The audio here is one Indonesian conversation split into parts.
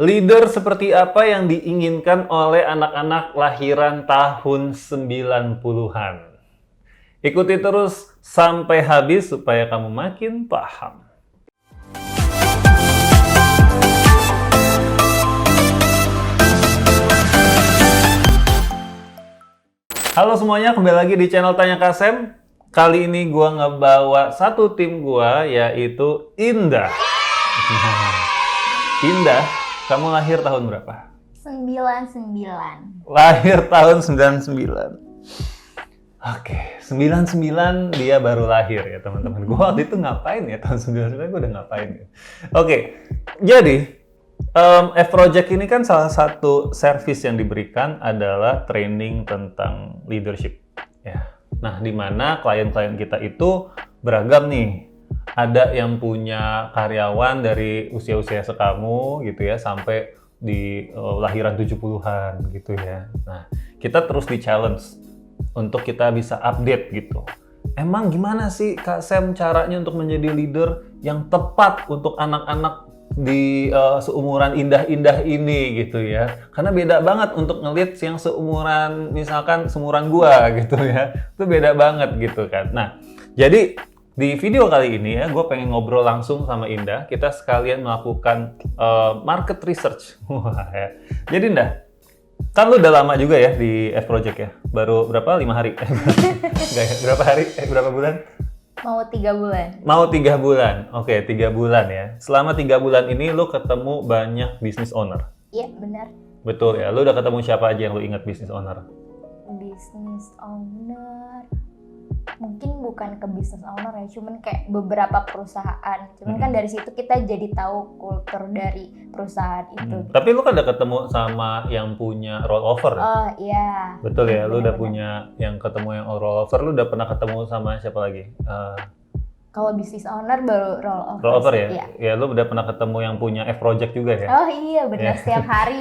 Leader seperti apa yang diinginkan oleh anak-anak lahiran tahun 90-an? Ikuti terus sampai habis supaya kamu makin paham. Halo semuanya, kembali lagi di channel Tanya Kasem. Kali ini gua ngebawa satu tim gua, yaitu Indah. Indah, kamu lahir tahun berapa? 99. Lahir tahun 99. Oke, 99 dia baru lahir ya teman-teman. Gue waktu itu ngapain ya tahun 99 gue udah ngapain ya. Oke, jadi F-Project ini kan salah satu service yang diberikan adalah training tentang leadership. Ya. Nah, di mana klien-klien kita itu beragam nih. Ada yang punya karyawan dari usia-usia sekamu gitu ya, sampai di lahiran 70-an gitu ya. Nah, kita terus di-challenge untuk kita bisa update gitu. Emang gimana sih Kak Sam caranya untuk menjadi leader yang tepat untuk anak-anak di seumuran Indah-Indah ini gitu ya. Karena beda banget untuk nge-lead yang seumuran, misalkan seumuran gua gitu ya. Itu beda banget gitu kan. Nah, jadi di video kali ini ya, gue pengen ngobrol langsung sama Indah. Kita sekalian melakukan market research. Wah, ya. Jadi Indah, kan lu udah lama juga ya di F-Project ya? Baru berapa? 5 hari? Enggak ya? Berapa hari? Berapa bulan? Mau 3 bulan. Mau 3 bulan. Oke, 3 bulan ya. Selama 3 bulan ini lu ketemu banyak business owner. Iya, benar. Betul ya? Lu udah ketemu siapa aja yang lu ingat business owner? Business owner. Mungkin bukan ke business owner ya, cuman kayak beberapa perusahaan. Cuman kan dari situ kita jadi tahu kultur dari perusahaan itu. Tapi lu kan udah ketemu sama yang punya rollover. Oh iya. Betul ya, lu udah Benar-benar. punya yang ketemu yang rollover, lu udah pernah ketemu sama siapa lagi? Kalau business owner baru rollover. Rollover ya? Iya. Ya, lu udah pernah ketemu yang punya F-Project juga ya? Oh iya, benar, Iya. setiap hari.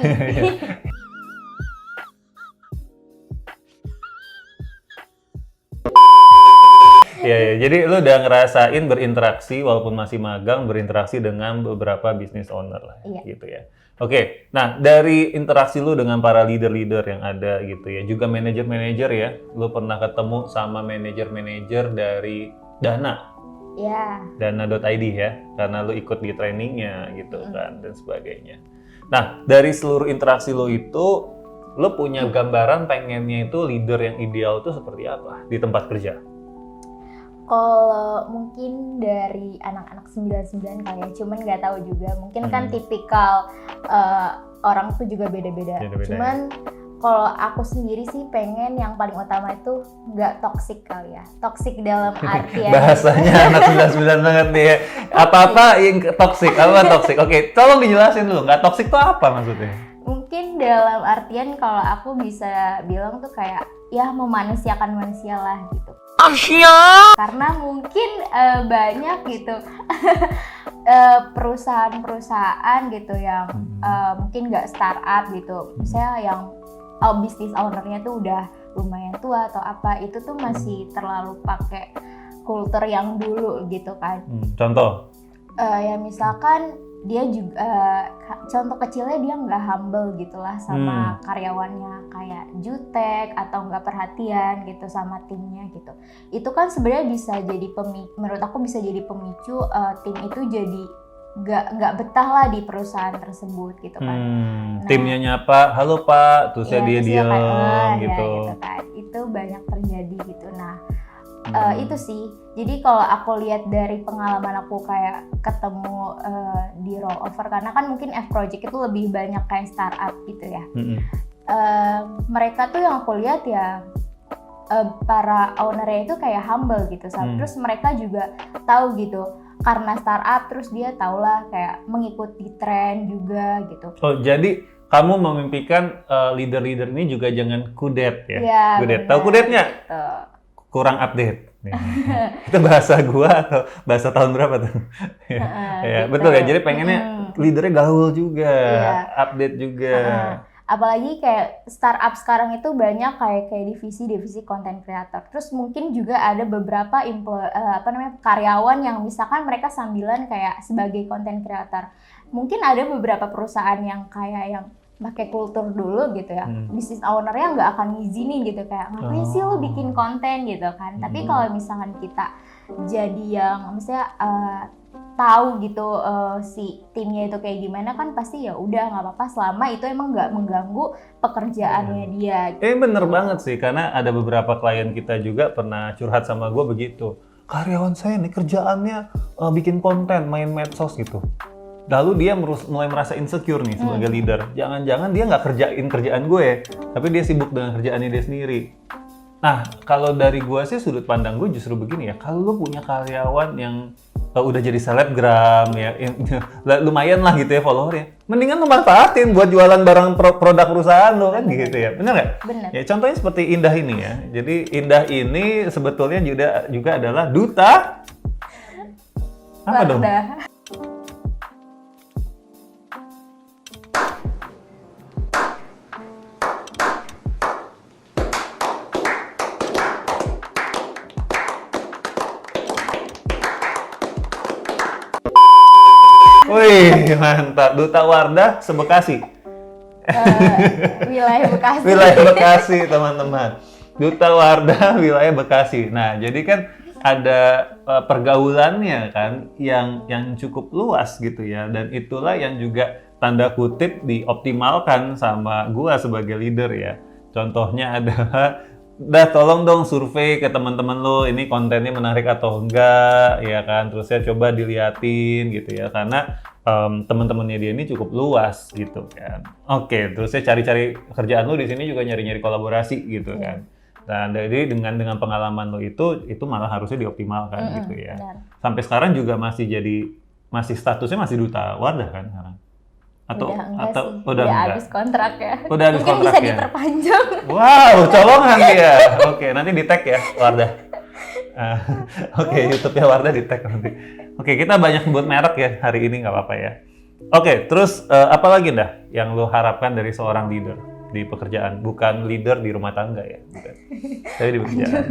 Iya, ya. Jadi lu udah ngerasain berinteraksi walaupun masih magang, berinteraksi dengan beberapa business owner lah, Iya. gitu ya. Oke, nah dari interaksi lu dengan para leader-leader yang ada gitu ya, juga manajer-manajer ya, lu pernah ketemu sama manajer-manajer dari Dana, Iya. dana.id ya, karena lu ikut di trainingnya gitu kan, dan sebagainya. Nah, dari seluruh interaksi lu itu, lu punya gambaran pengennya itu leader yang ideal itu seperti apa di tempat kerja? Kalau mungkin dari anak-anak 99 kali ya, cuman nggak tahu juga. Mungkin kan tipikal orang tuh juga beda-beda. Beda-beda, Cuman kalau aku sendiri sih pengen yang paling utama itu nggak toksik kali ya. Toksik dalam artian Bahasanya anak 99 banget nih ya. Apa-apa yang toksik, apa toksik? Oke, tolong dijelasin dulu, nggak toksik itu apa maksudnya? mungkin dalam artian kalau aku bisa bilang tuh kayak ya memanusiakan manusia lah gitu. Karena mungkin banyak gitu perusahaan-perusahaan gitu yang mungkin nggak startup gitu, misalnya yang bisnis ownernya tuh udah lumayan tua atau apa, itu tuh masih terlalu pakai kultur yang dulu gitu kan. Contoh? Ya misalkan dia juga contoh kecilnya dia nggak humble gitulah sama karyawannya, kayak jutek atau nggak perhatian gitu sama timnya gitu. Itu kan sebenarnya bisa jadi menurut aku bisa jadi pemicu tim itu jadi nggak betah lah di perusahaan tersebut gitu kan. Timnya nyapa, halo Pak, terus Iya, dia terus diam kayak, gitu. ya, gitu kan. Itu banyak terjadi gitu. Nah, itu sih. Jadi kalau aku lihat dari pengalaman aku kayak ketemu di rollover, karena kan mungkin F-Project itu lebih banyak kayak startup gitu ya. Mereka tuh yang aku lihat ya para ownernya itu kayak humble gitu. Terus mereka juga tahu gitu, karena startup terus dia tahulah kayak mengikuti tren juga gitu. Oh, jadi kamu memimpikan leader-leader ini juga jangan kudet ya? Iya, Kudet. benar, Tahu kudetnya? gitu. Kurang update. Itu bahasa gua atau bahasa tahun berapa tuh? Ya, Gitu. betul ya. Jadi pengennya leadernya gaul juga, Iya. update juga. Apalagi kayak startup sekarang itu banyak kayak divisi content creator. Terus mungkin juga ada beberapa karyawan yang misalkan mereka sambilan kayak sebagai content creator. mungkin ada beberapa perusahaan yang kayak yang pakai kultur dulu gitu ya, bisnis ownernya nggak akan ngizinin gitu, kayak ngapain sih lo bikin konten gitu kan. Tapi kalau misalkan kita jadi yang misalnya tahu gitu si timnya itu kayak gimana, kan pasti ya udah nggak apa-apa selama itu emang nggak mengganggu pekerjaannya dia. Bener banget sih, karena ada beberapa klien kita juga pernah curhat sama gue begitu. Karyawan saya nih kerjaannya bikin konten, main medsos gitu. Lalu dia mulai merasa insecure nih sebagai leader. Jangan-jangan dia nggak kerjain kerjaan gue, tapi dia sibuk dengan kerjaannya dia sendiri. Nah, kalau dari gue sih sudut pandang gue justru begini ya. Kalau lu punya karyawan yang udah jadi selebgram ya, lumayan lah gitu ya followernya. Mendingan lu manfaatin buat jualan barang produk perusahaan lo kan gitu ya. Bener nggak? Bener. Ya contohnya seperti Indah ini ya. Jadi Indah ini sebetulnya juga adalah duta apa dong? Wih, mantap. Duta Wardah se-Bekasi. Wilayah Bekasi. Wilayah Bekasi, teman-teman. Duta Wardah wilayah Bekasi. Nah, jadi kan ada pergaulannya kan yang cukup luas gitu ya, dan itulah yang juga tanda kutip dioptimalkan sama gua sebagai leader ya. Contohnya adalah tolong dong survei ke teman-teman lo, ini kontennya menarik atau enggak, ya kan? Terus ya coba diliatin gitu ya, karena teman-temannya dia ini cukup luas gitu kan. Oke, terus ya cari-cari kerjaan lo di sini juga nyari-nyari kolaborasi gitu kan. Nah, jadi dengan pengalaman lo itu malah harusnya dioptimalkan gitu ya. Benar. Sampai sekarang juga masih statusnya masih duta Wardah kan sekarang? Udah habis kontrak ya. Udah habis mungkin kontrak bisa ya? diperpanjang. Wow, colongan dia. Oke, nanti di tag ya Wardah. Oke, YouTube-nya Wardah di tag nanti. Oke, kita banyak buat merek ya hari ini, nggak apa-apa ya. Oke, terus apa lagi dah yang lo harapkan dari seorang leader di pekerjaan? Bukan leader di rumah tangga ya, bukan. Tapi di pekerjaan.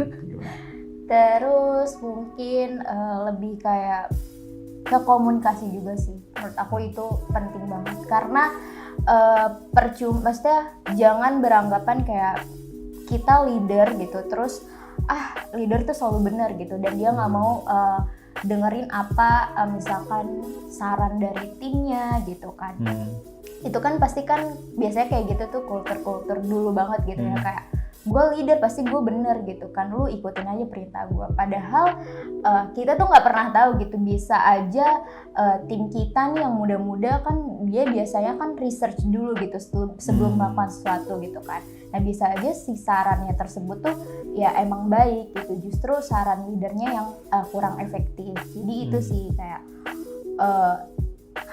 Terus mungkin lebih kayak ke komunikasi juga sih. Menurut aku itu penting banget, karena maksudnya jangan beranggapan kayak kita leader gitu terus leader tuh selalu benar gitu, dan dia nggak mau dengerin apa misalkan saran dari timnya gitu kan. Itu kan pasti kan biasanya kayak gitu tuh kultur dulu banget gitu ya, kayak gue leader pasti gue bener gitu kan, lu ikutin aja perintah gue. Padahal kita tuh nggak pernah tahu gitu, bisa aja tim kita nih yang muda-muda kan dia biasanya kan research dulu gitu sebelum melakukan sesuatu gitu kan. Nah bisa aja si sarannya tersebut tuh ya emang baik gitu, justru saran leadernya yang kurang efektif. Jadi itu sih kayak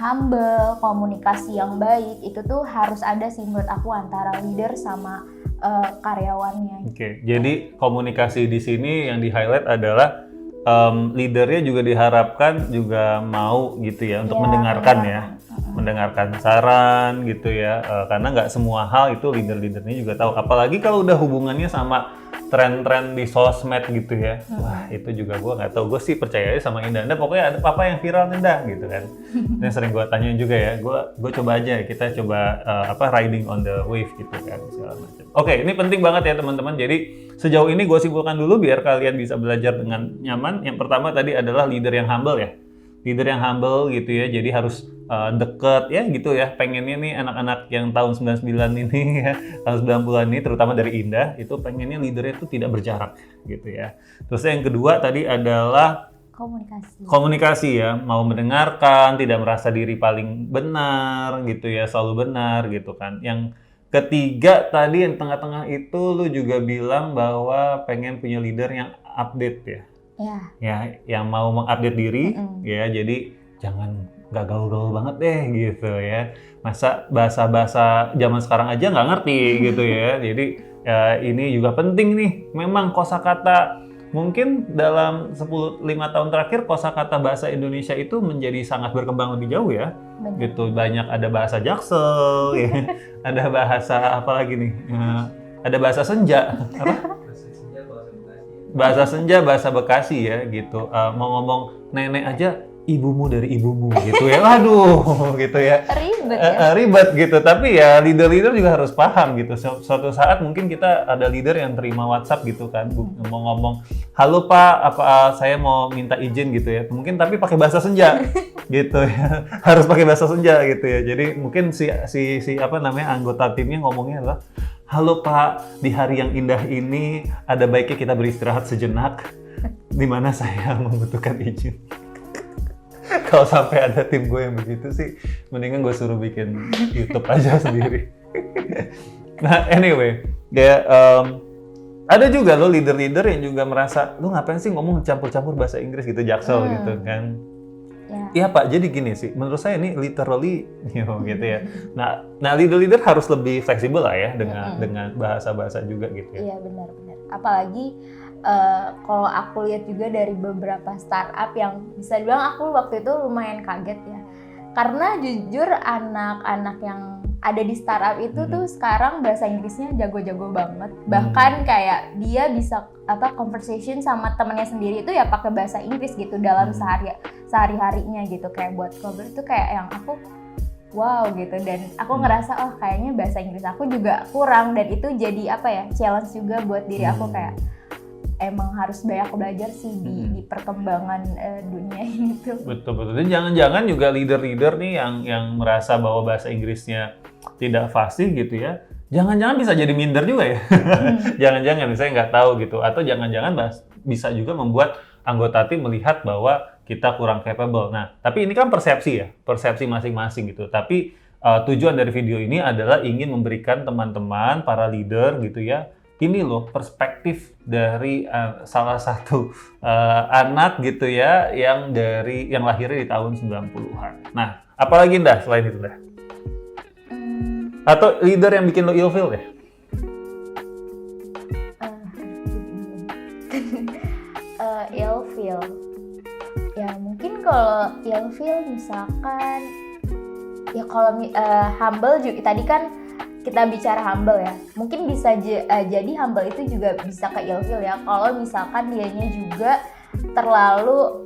humble, komunikasi yang baik itu tuh harus ada sih menurut aku antara leader sama karyawannya. Oke, jadi komunikasi di sini yang di-highlight adalah leadernya juga diharapkan juga mau gitu ya untuk mendengarkan ya, mendengarkan saran gitu ya, karena nggak semua hal itu leader-leadernya juga tahu. Apalagi kalau udah hubungannya sama tren-tren di sosmed gitu ya, wah itu juga gue nggak tahu. Gue sih percaya aja sama Indah. Pokoknya ada apa yang viral Indah gitu kan. Yang sering gue tanyain juga ya. Gue coba aja, kita coba riding on the wave gitu kan segala macam. Oke, ini penting banget ya teman-teman. Jadi sejauh ini gue simpulkan dulu biar kalian bisa belajar dengan nyaman. Yang pertama tadi adalah leader yang humble ya. Leader yang humble gitu ya. Jadi harus deket ya gitu ya. Pengennya nih anak-anak yang tahun 99 ini ya, tahun 90-an ini terutama dari Indah, itu pengennya leadernya itu tidak berjarak gitu ya. Terus yang kedua tadi adalah komunikasi ya, mau mendengarkan, tidak merasa diri paling benar gitu ya, selalu benar gitu kan. Yang ketiga tadi yang tengah-tengah itu lu juga bilang bahwa pengen punya leader yang update ya. Ya, yang mau mengupdate diri ya. Jadi jangan nggak gaul-gaul banget deh gitu ya. Masa bahasa-bahasa zaman sekarang aja nggak ngerti gitu ya. Jadi ya, ini juga penting nih. Memang kosakata mungkin dalam 5 tahun terakhir kosakata bahasa Indonesia itu menjadi sangat berkembang lebih jauh ya. Gitu, banyak ada bahasa Jaksel ya. Ada bahasa apa lagi nih? Ada bahasa Senja apa? Bahasa Senja, bahasa Bekasi ya gitu. Mau ngomong nenek aja ibumu dari ibumu gitu ya. Waduh, gitu ya. Ribet ya. Ribet gitu. Tapi ya leader-leader juga harus paham gitu. Suatu saat mungkin kita ada leader yang terima WhatsApp gitu kan, mau ngomong, "Halo Pak, saya mau minta izin," gitu ya. Mungkin tapi pakai bahasa senja gitu ya. Harus pakai bahasa senja gitu ya. Jadi mungkin si anggota timnya ngomongnya adalah, "Halo Pak, di hari yang indah ini ada baiknya kita beristirahat sejenak, di mana saya membutuhkan izin." Kalau sampai ada tim gue yang begitu sih, mendingan gue suruh bikin YouTube aja sendiri. Nah, anyway, ada juga lo leader-leader yang juga merasa, lu ngapain sih ngomong campur-campur bahasa Inggris gitu, Jaksel gitu kan. Iya Pak, jadi gini sih, menurut saya ini literally gitu ya. Nah leader-leader harus lebih fleksibel lah ya dengan bahasa-bahasa juga gitu ya. Iya benar-benar. Apalagi kalau aku lihat juga dari beberapa startup yang bisa dibilang aku waktu itu lumayan kaget ya. Karena jujur anak-anak yang ada di startup itu tuh sekarang bahasa Inggrisnya jago-jago banget. Bahkan kayak dia bisa conversation sama temennya sendiri itu ya pakai bahasa Inggris gitu dalam sehari-harinya gitu. Kayak buat cover itu kayak yang aku wow gitu, dan aku ngerasa kayaknya bahasa Inggris aku juga kurang, dan itu jadi challenge juga buat diri aku, kayak emang harus banyak belajar sih di perkembangan dunia itu. Betul. Dan jangan-jangan juga leader-leader nih yang merasa bahwa bahasa Inggrisnya tidak fasih gitu ya. Jangan-jangan bisa jadi minder juga ya. Jangan-jangan saya nggak tahu gitu. Atau jangan-jangan bisa juga membuat anggota tim melihat bahwa kita kurang capable. Nah, tapi ini kan persepsi ya. Persepsi masing-masing gitu. Tapi tujuan dari video ini adalah ingin memberikan teman-teman, para leader gitu ya, ini loh perspektif dari salah satu anak gitu ya yang lahirnya di tahun 90-an. Nah, apalagi dah selain itu dah? Atau leader yang bikin lo ilfeel deh? Ilfeel. Ya mungkin kalau ilfeel misalkan ya kalau humble juga tadi kan kita bicara humble ya, mungkin bisa jadi humble itu juga bisa ke ilfeel ya kalau misalkan dianya juga terlalu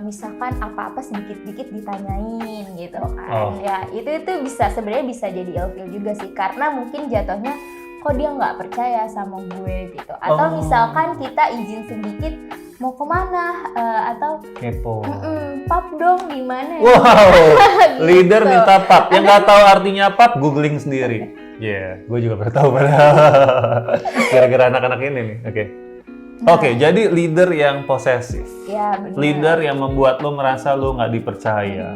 misalkan apa-apa sedikit-sedikit ditanyain gitu kan. Ya itu bisa sebenarnya bisa jadi ilfeel juga sih, karena mungkin jatuhnya kok dia nggak percaya sama gue gitu, atau misalkan kita izin sedikit mau kemana atau kepo. Pap dong gimana ya? Wow, gitu. Leader minta pap. Yang nggak tahu artinya pap, googling sendiri. Gue juga baru tahu padahal. Gara-gara anak-anak ini nih. Oke, jadi leader yang posesif. Ya, benar. Leader yang membuat lo merasa lo nggak dipercaya.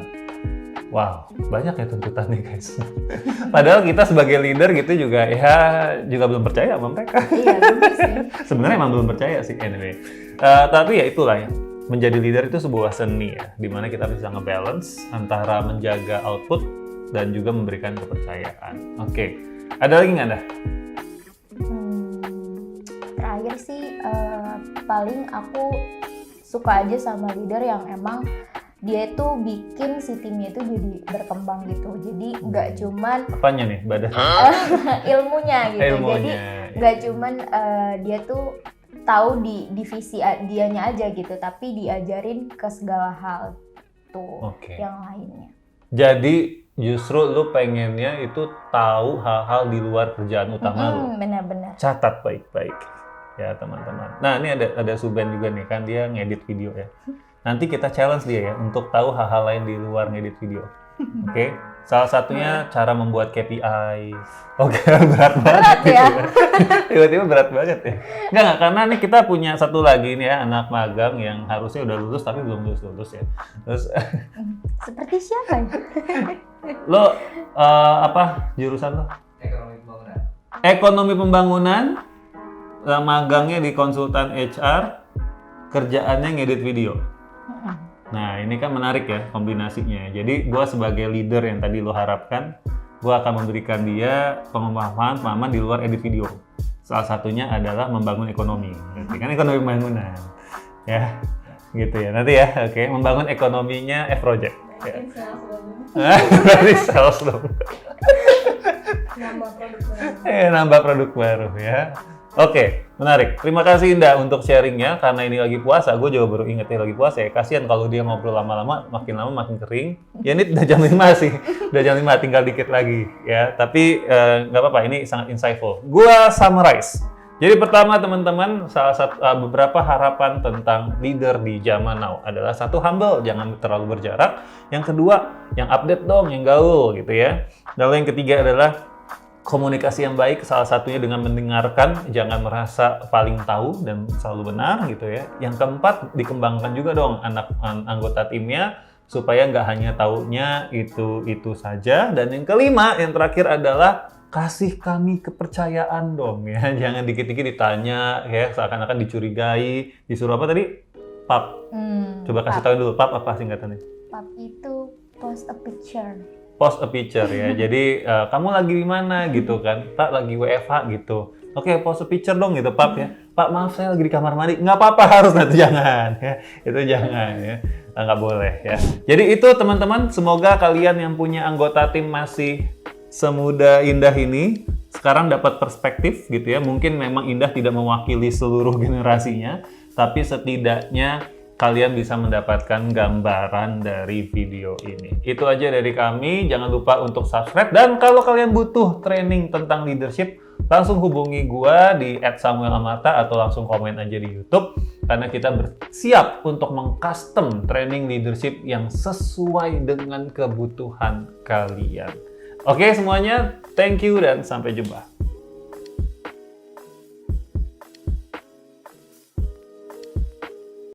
Wow, banyak ya tuntutannya guys. Padahal kita sebagai leader gitu juga belum percaya sama mereka. Iya, benar sih. Sebenarnya emang belum percaya sih anyway. Tapi ya itulah ya. Menjadi leader itu sebuah seni ya, dimana kita bisa nge-balance antara menjaga output dan juga memberikan kepercayaan. Oke, ada lagi nggak dah? Terakhir sih, paling aku suka aja sama leader yang emang dia itu bikin si timnya itu jadi berkembang gitu. Jadi nggak cuman apanya nih, badan? ilmunya gitu. Jadi nggak cuman dia tuh tahu di divisi dianya aja gitu, tapi diajarin ke segala hal tuh yang lainnya. Jadi justru lu pengennya itu tahu hal-hal di luar kerjaan utama lu. Benar-benar. Catat baik-baik ya teman-teman. Nah ini ada Suben juga nih kan, dia ngedit video ya. Nanti kita challenge dia ya untuk tahu hal-hal lain di luar ngedit video. Oke? Salah satunya cara membuat KPI. Berat banget ya. Tiba-tiba berat banget ya. Enggak, karena nih kita punya satu lagi nih ya, anak magang yang harusnya udah lulus tapi belum lulus ya. Terus seperti siapa ya? Lo jurusan lo? Ekonomi pembangunan. Ekonomi pembangunan. Magangnya di konsultan HR, kerjaannya ngedit video. Nah, ini kan menarik ya kombinasinya. Jadi, gue sebagai leader yang tadi lo harapkan, gue akan memberikan dia pemahaman di luar edit video. Salah satunya adalah membangun ekonomi. Berarti kan ekonomi pembangunan. Ya, gitu ya. Nanti ya, membangun ekonominya F-Project. Berarti sales dong. Nambah produk baru ya. Oke, menarik. Terima kasih Indah untuk sharingnya. Karena ini lagi puasa, gue juga baru inget lagi puasa ya. Kasian kalau dia ngobrol lama-lama makin kering. Ya ini udah jam 5 sih. Udah jam 5, tinggal dikit lagi ya. Tapi nggak apa-apa, ini sangat insightful. Gua summarize. Jadi pertama teman-teman, salah satu beberapa harapan tentang leader di zaman now adalah satu, humble, jangan terlalu berjarak. Yang kedua, yang update dong, yang gaul gitu ya. Lalu yang ketiga adalah komunikasi yang baik, salah satunya dengan mendengarkan, jangan merasa paling tahu dan selalu benar gitu ya. Yang keempat, dikembangkan juga dong anggota timnya supaya nggak hanya taunya itu saja. Dan yang kelima, yang terakhir adalah kasih kami kepercayaan dong ya. Jangan dikit-dikit ditanya ya, seakan-akan dicurigai, disuruh apa tadi? Pap. Coba kasih tahu dulu, Pap apa singkatannya? Pap itu post a picture. Post a picture ya. Jadi kamu lagi di mana gitu kan? Pak lagi WFH gitu. Oke, post a picture dong gitu, Pap ya. Pak maaf saya lagi di kamar mandi. Nggak apa-apa harus, itu jangan ya. Itu jangan ya. Nggak boleh ya. Jadi itu teman-teman, semoga kalian yang punya anggota tim masih semuda Indah ini sekarang dapat perspektif gitu ya. Mungkin memang Indah tidak mewakili seluruh generasinya, tapi setidaknya kalian bisa mendapatkan gambaran dari video ini. Itu aja dari kami. Jangan lupa untuk subscribe. Dan kalau kalian butuh training tentang leadership, langsung hubungi gua di @samuelamarta atau langsung komen aja di YouTube. Karena kita bersiap untuk meng-custom training leadership yang sesuai dengan kebutuhan kalian. Oke semuanya, thank you dan sampai jumpa.